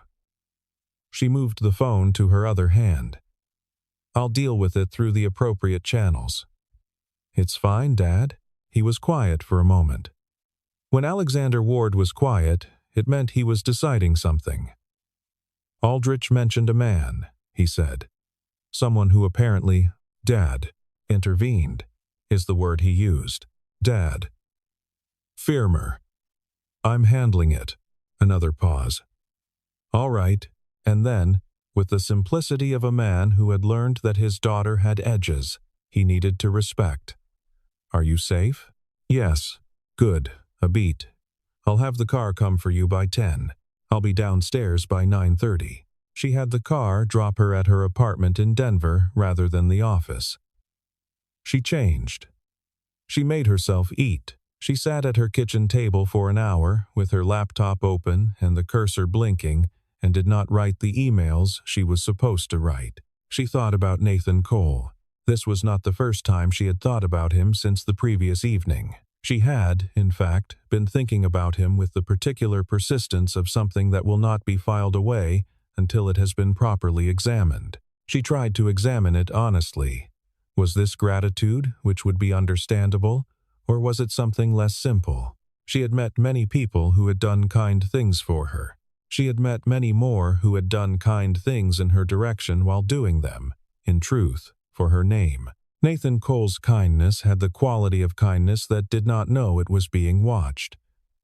She moved the phone to her other hand. "I'll deal with it through the appropriate channels." "It's fine, Dad." He was quiet for a moment. When Alexander Ward was quiet, it meant he was deciding something. "Aldrich mentioned a man," he said. "Someone who apparently, Dad, intervened, is the word he used. Dad. Firmer. I'm handling it." Another pause. "All right." And then, with the simplicity of a man who had learned that his daughter had edges he needed to respect. "Are you safe?" "Yes." "Good. A beat. I'll have the car come for you by 10. I'll be downstairs by 9:30. She had the car drop her at her apartment in Denver rather than the office. She changed. She made herself eat. She sat at her kitchen table for an hour with her laptop open and the cursor blinking and did not write the emails she was supposed to write. She thought about Nathan Cole. This was not the first time she had thought about him since the previous evening. She had, in fact, been thinking about him with the particular persistence of something that will not be filed away until it has been properly examined. She tried to examine it honestly. Was this gratitude, which would be understandable, or was it something less simple? She had met many people who had done kind things for her. She had met many more who had done kind things in her direction while doing them, in truth, for her name. Nathan Cole's kindness had the quality of kindness that did not know it was being watched,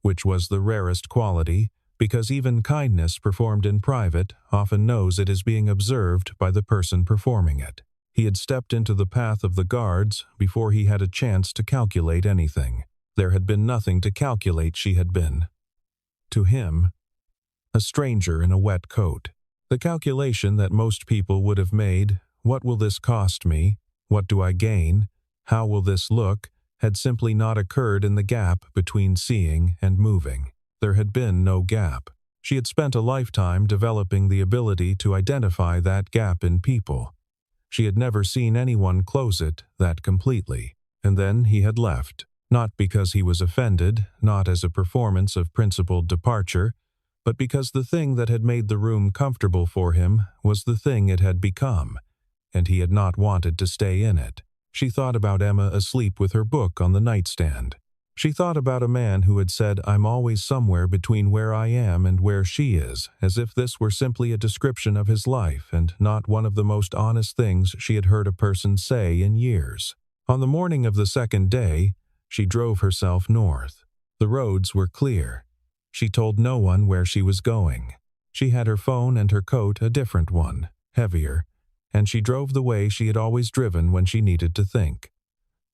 which was the rarest quality, because even kindness performed in private often knows it is being observed by the person performing it. He had stepped into the path of the guards before he had a chance to calculate anything. There had been nothing to calculate. She had been, to him, a stranger in a wet coat. The calculation that most people would have made, what will this cost me? What do I gain? How will this look? Had simply not occurred in the gap between seeing and moving. There had been no gap. She had spent a lifetime developing the ability to identify that gap in people. She had never seen anyone close it that completely. And then he had left, not because he was offended, not as a performance of principled departure, but because the thing that had made the room comfortable for him was the thing it had become, and he had not wanted to stay in it. She thought about Emma asleep with her book on the nightstand. She thought about a man who had said, "I'm always somewhere between where I am and where she is," as if this were simply a description of his life and not one of the most honest things she had heard a person say in years. On the morning of the second day, she drove herself north. The roads were clear. She told no one where she was going. She had her phone and her coat, a different one, heavier, and she drove the way she had always driven when she needed to think.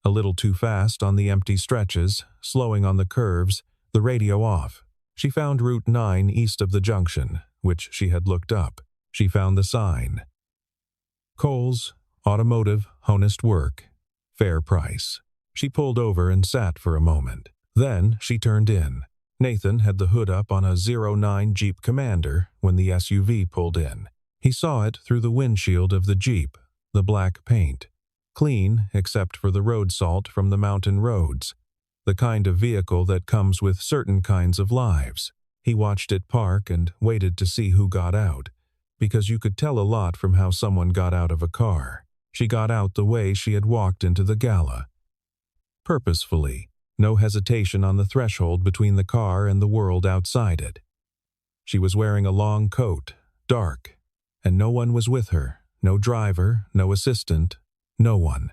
A little too fast on the empty stretches, slowing on the curves, the radio off. She found Route 9 east of the junction, which she had looked up. She found the sign. Cole's Automotive Honest Work. Fair price. She pulled over and sat for a moment. Then she turned in. Nathan had the hood up on a 09 Jeep Commander when the SUV pulled in. He saw it through the windshield of the Jeep, the black paint. Clean except for the road salt from the mountain roads, the kind of vehicle that comes with certain kinds of lives. He watched it park and waited to see who got out, because you could tell a lot from how someone got out of a car. She got out the way she had walked into the gala. Purposefully, no hesitation on the threshold between the car and the world outside it. She was wearing a long coat, dark, and no one was with her, no driver, no assistant, no one.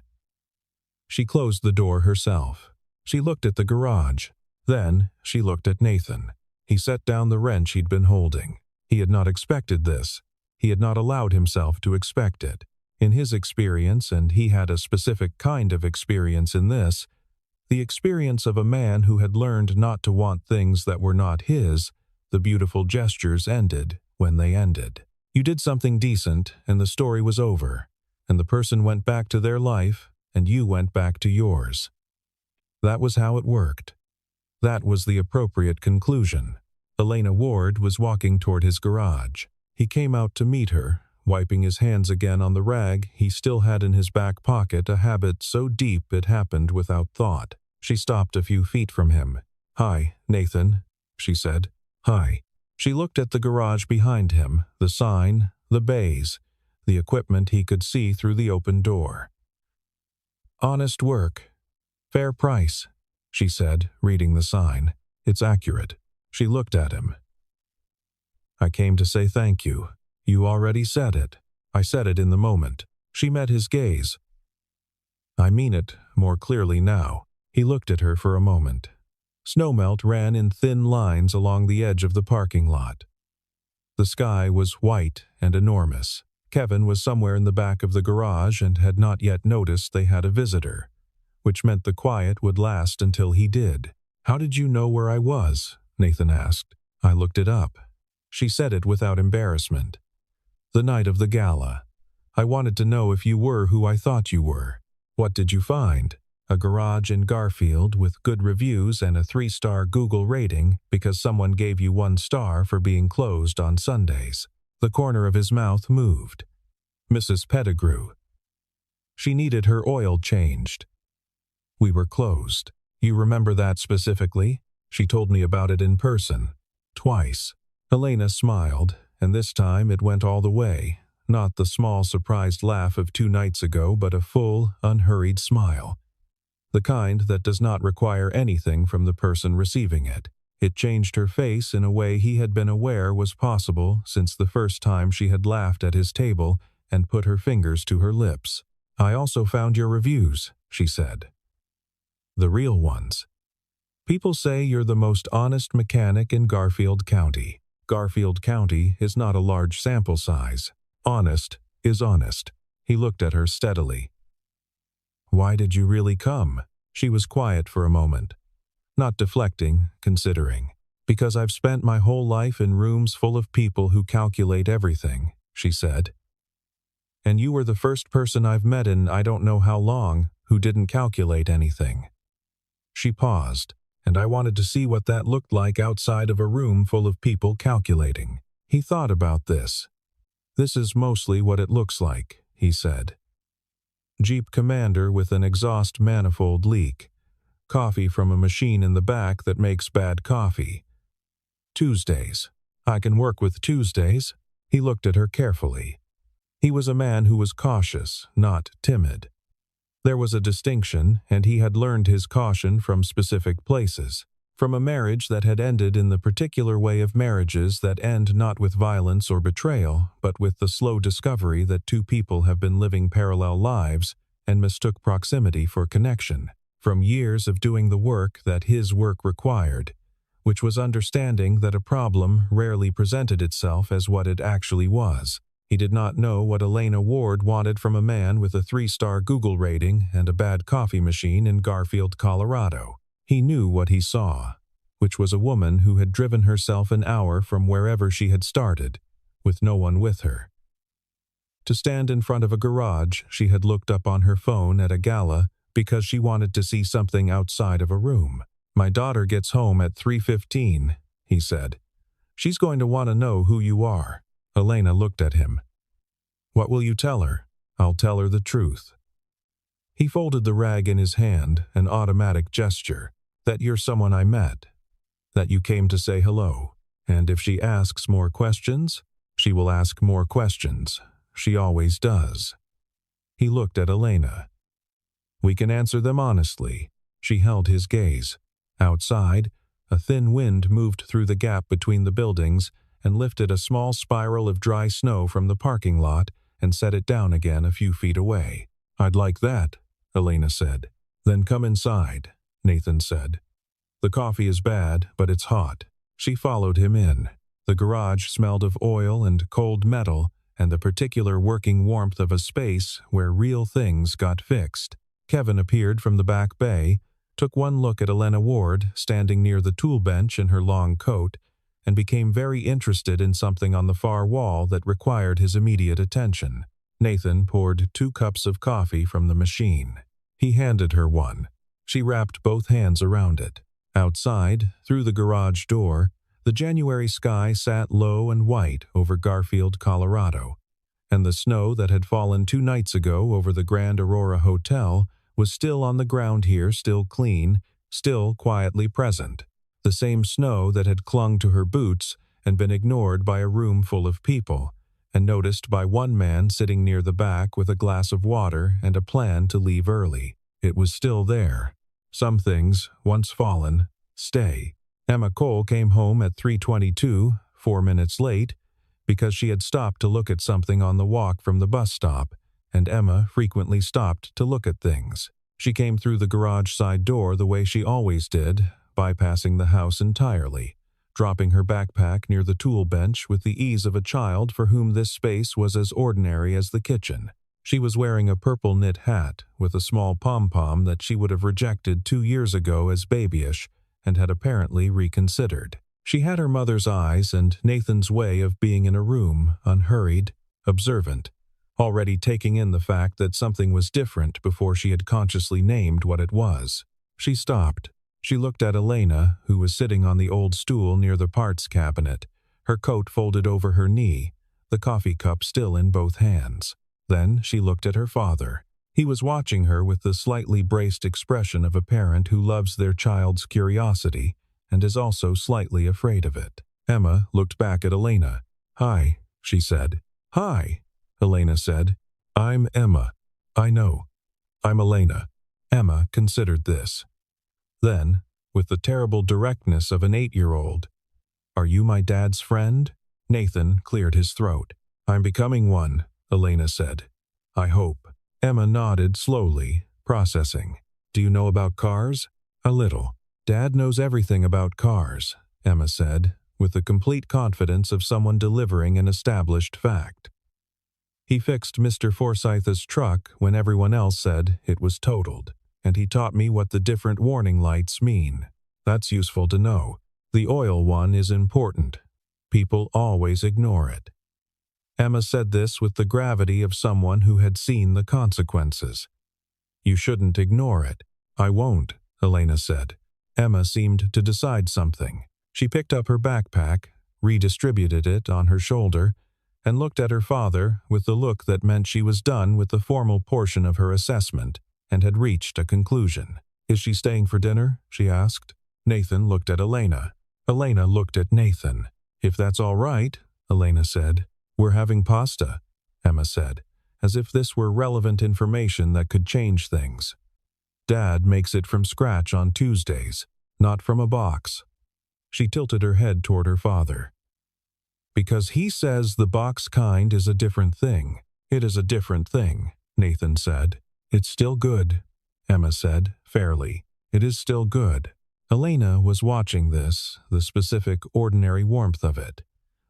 She closed the door herself. She looked at the garage. Then she looked at Nathan. He set down the wrench he'd been holding. He had not expected this. He had not allowed himself to expect it. In his experience, and he had a specific kind of experience in this, the experience of a man who had learned not to want things that were not his, the beautiful gestures ended when they ended. You did something decent, and the story was over, and the person went back to their life, and you went back to yours. That was how it worked. That was the appropriate conclusion. Elena Ward was walking toward his garage. He came out to meet her, wiping his hands again on the rag he still had in his back pocket, a habit so deep it happened without thought. She stopped a few feet from him. "Hi, Nathan," she said. "Hi." She looked at the garage behind him, the sign, the bays, the equipment he could see through the open door. "Honest work. Fair price," she said, reading the sign. "It's accurate." She looked at him. "I came to say thank you. You already said it." "I said it in the moment." She met his gaze. "I mean it more clearly now." He looked at her for a moment. Snowmelt ran in thin lines along the edge of the parking lot. The sky was white and enormous. Kevin was somewhere in the back of the garage and had not yet noticed they had a visitor, which meant the quiet would last until he did. "How did you know where I was?" Nathan asked. "I looked it up." She said it without embarrassment. "The night of the gala. I wanted to know if you were who I thought you were." "What did you find?" "A garage in Garfield with good reviews and a 3-star Google rating because someone gave you 1 star for being closed on Sundays." The corner of his mouth moved. "Mrs. Pettigrew." "She needed her oil changed." "We were closed." "You remember that specifically?" "She told me about it in person. Twice." Elena smiled, and this time it went all the way. Not the small surprised laugh of 2 nights ago, but a full, unhurried smile. The kind that does not require anything from the person receiving it. It changed her face in a way he had been aware was possible since the first time she had laughed at his table and put her fingers to her lips. I also found your reviews, she said. The real ones. People say you're the most honest mechanic in Garfield County. Garfield County is not a large sample size. Honest is honest. He looked at her steadily. Why did you really come? She was quiet for a moment. Not deflecting, considering. Because I've spent my whole life in rooms full of people who calculate everything, she said. And you were the first person I've met in I don't know how long who didn't calculate anything. She paused, and I wanted to see what that looked like outside of a room full of people calculating. He thought about this. This is mostly what it looks like, he said. Jeep Commander with an exhaust manifold leak. Coffee from a machine in the back that makes bad coffee. Tuesdays. I can work with Tuesdays. He looked at her carefully. He was a man who was cautious, not timid. There was a distinction, and he had learned his caution from specific places, from a marriage that had ended in the particular way of marriages that end not with violence or betrayal, but with the slow discovery that two people have been living parallel lives and mistook proximity for connection, from years of doing the work that his work required, which was understanding that a problem rarely presented itself as what it actually was. He did not know what Elena Ward wanted from a man with a 3-star Google rating and a bad coffee machine in Garfield, Colorado. He knew what he saw, which was a woman who had driven herself an hour from wherever she had started, with no one with her. To stand in front of a garage, she had looked up on her phone at a gala because she wanted to see something outside of a room. My daughter gets home at 3:15, he said. She's going to want to know who you are. Elena looked at him. What will you tell her? I'll tell her the truth. He folded the rag in his hand, an automatic gesture. That you're someone I met. That you came to say hello. And if she asks more questions, she will ask more questions. She always does. He looked at Elena. We can answer them honestly. She held his gaze. Outside, a thin wind moved through the gap between the buildings and lifted a small spiral of dry snow from the parking lot and set it down again a few feet away. I'd like that, Elena said. Then come inside, Nathan said. The coffee is bad, but it's hot. She followed him in. The garage smelled of oil and cold metal and the particular working warmth of a space where real things got fixed. Kevin appeared from the back bay, took one look at Elena Ward standing near the tool bench in her long coat, and became very interested in something on the far wall that required his immediate attention. Nathan poured 2 cups of coffee from the machine. He handed her one. She wrapped both hands around it. Outside, through the garage door, the January sky sat low and white over Garfield, Colorado, and the snow that had fallen 2 nights ago over the Grand Aurora Hotel was still on the ground here, still clean, still quietly present. The same snow that had clung to her boots and been ignored by a room full of people, and noticed by one man sitting near the back with a glass of water and a plan to leave early. It was still there. Some things, once fallen, stay. Emma Cole came home at 3:22, 4 minutes late, because she had stopped to look at something on the walk from the bus stop, and Emma frequently stopped to look at things. She came through the garage side door the way she always did, bypassing the house entirely, dropping her backpack near the tool bench with the ease of a child for whom this space was as ordinary as the kitchen. She was wearing a purple knit hat with a small pom-pom that she would have rejected 2 years ago as babyish and had apparently reconsidered. She had her mother's eyes and Nathan's way of being in a room, unhurried, observant, already taking in the fact that something was different before she had consciously named what it was. She stopped. She looked at Elena, who was sitting on the old stool near the parts cabinet, her coat folded over her knee, the coffee cup still in both hands. Then she looked at her father. He was watching her with the slightly braced expression of a parent who loves their child's curiosity and is also slightly afraid of it. Emma looked back at Elena. "Hi," she said. "Hi," Elena said. "I'm Emma." "I know. I'm Elena." Emma considered this. Then, with the terrible directness of an 8-year-old, "Are you my dad's friend?" Nathan cleared his throat. "I'm becoming one," Elena said. "I hope." Emma nodded slowly, processing. Do you know about cars? A little. Dad knows everything about cars, Emma said, with the complete confidence of someone delivering an established fact. He fixed Mr. Forsyth's truck when everyone else said it was totaled, and he taught me what the different warning lights mean. That's useful to know. The oil one is important. People always ignore it. Emma said this with the gravity of someone who had seen the consequences. You shouldn't ignore it. I won't, Elena said. Emma seemed to decide something. She picked up her backpack, redistributed it on her shoulder, and looked at her father with the look that meant she was done with the formal portion of her assessment and had reached a conclusion. Is she staying for dinner? She asked. Nathan looked at Elena. Elena looked at Nathan. If that's all right, Elena said. We're having pasta, Emma said, as if this were relevant information that could change things. Dad makes it from scratch on Tuesdays, not from a box. She tilted her head toward her father. Because he says the box kind is a different thing. It is a different thing, Nathan said. It's still good, Emma said, fairly. It is still good. Elena was watching this, the specific ordinary warmth of it.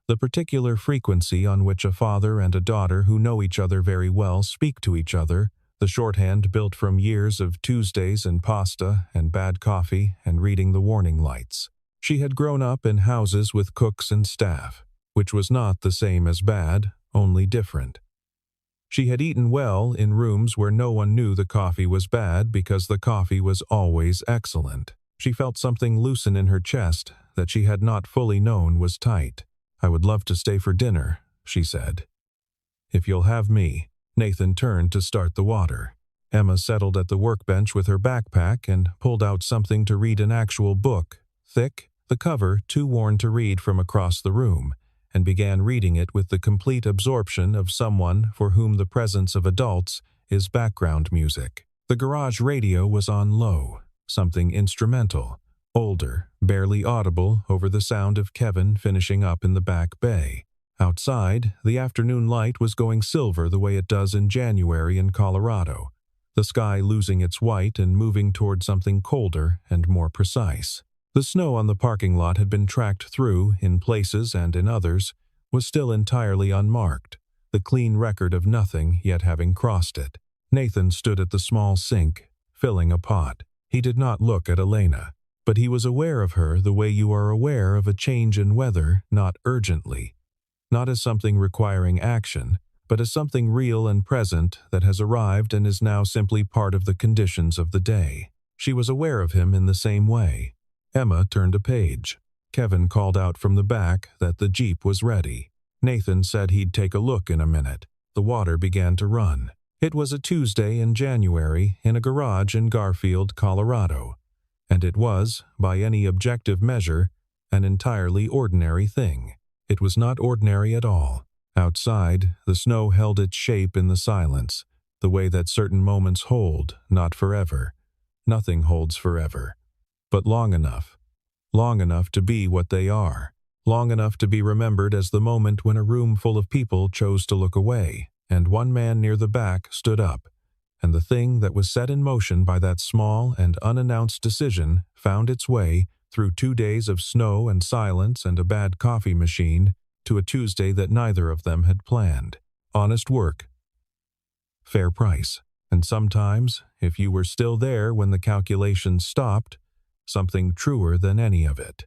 The particular frequency on which a father and a daughter who know each other very well speak to each other, the shorthand built from years of Tuesdays and pasta and bad coffee and reading the warning lights. She had grown up in houses with cooks and staff, which was not the same as bad, only different. She had eaten well in rooms where no one knew the coffee was bad because the coffee was always excellent. She felt something loosen in her chest that she had not fully known was tight. I would love to stay for dinner, she said. If you'll have me. Nathan turned to start the water. Emma settled at the workbench with her backpack and pulled out something to read, an actual book, thick, the cover too worn to read from across the room, and began reading it with the complete absorption of someone for whom the presence of adults is background music. The garage radio was on low, something instrumental, older, barely audible over the sound of Kevin finishing up in the back bay. Outside, the afternoon light was going silver the way it does in January in Colorado, the sky losing its white and moving toward something colder and more precise. The snow on the parking lot had been tracked through in places, and in others was still entirely unmarked, the clean record of nothing yet having crossed it. Nathan stood at the small sink, filling a pot. He did not look at Elena, but he was aware of her the way you are aware of a change in weather, not urgently, not as something requiring action, but as something real and present that has arrived and is now simply part of the conditions of the day. She was aware of him in the same way. Emma turned a page. Kevin called out from the back that the Jeep was ready. Nathan said he'd take a look in a minute. The water began to run. It was a Tuesday in January in a garage in Garfield, Colorado, and it was, by any objective measure, an entirely ordinary thing. It was not ordinary at all. Outside, the snow held its shape in the silence, the way that certain moments hold, not forever. Nothing holds forever. But long enough to be what they are, long enough to be remembered as the moment when a room full of people chose to look away, and one man near the back stood up, and the thing that was set in motion by that small and unannounced decision found its way through 2 days of snow and silence and a bad coffee machine to a Tuesday that neither of them had planned. Honest work. Fair price. And sometimes, if you were still there when the calculations stopped, something truer than any of it.